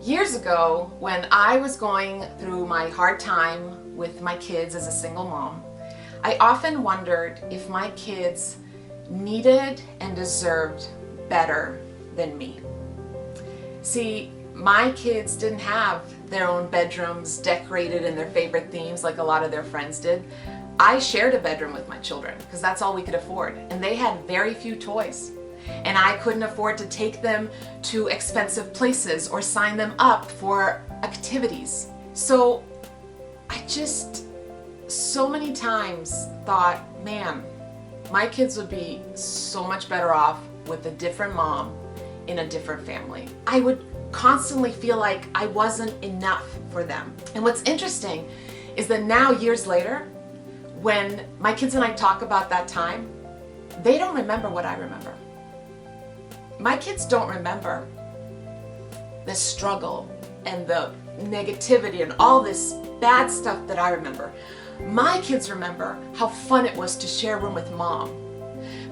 Years ago, when I was going through my hard time with my kids as a single mom, I often wondered if my kids needed and deserved better than me. See, my kids didn't have their own bedrooms decorated in their favorite themes like a lot of their friends did. I shared a bedroom with my children because that's all we could afford, and they had very few toys. And I couldn't afford to take them to expensive places or sign them up for activities. So I just so many times thought, man, my kids would be so much better off with a different mom in a different family. I would constantly feel like I wasn't enough for them. And what's interesting is that now, years later, when my kids and I talk about that time, they don't remember what I remember. My kids don't remember the struggle and the negativity and all this bad stuff that I remember. My kids remember how fun it was to share a room with mom.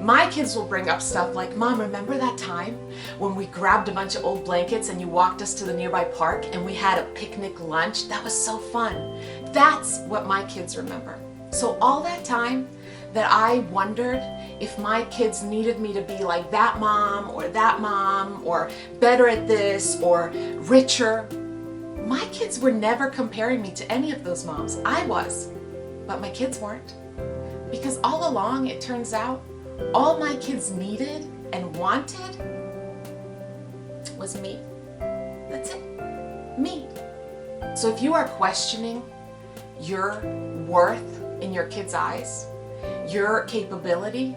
My kids will bring up stuff like, Mom, remember that time when we grabbed a bunch of old blankets and you walked us to the nearby park and we had a picnic lunch? That was so fun. That's what my kids remember. So all that time that I wondered if my kids needed me to be like that mom or better at this or richer, my kids were never comparing me to any of those moms. I was, but my kids weren't. Because all along, it turns out, all my kids needed and wanted was me. That's it. Me. So if you are questioning your worth in your kids' eyes, your capability,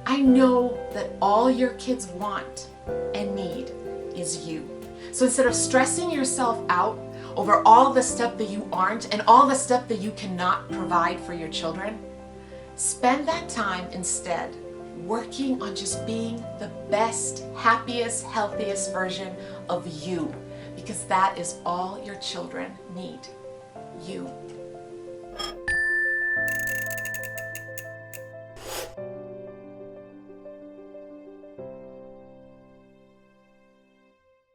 I know that all your kids want and need is you. So instead of stressing yourself out over all the stuff that you aren't and all the stuff that you cannot provide for your children, spend that time instead working on just being the best, happiest, healthiest version of you, because that is all your children need. You.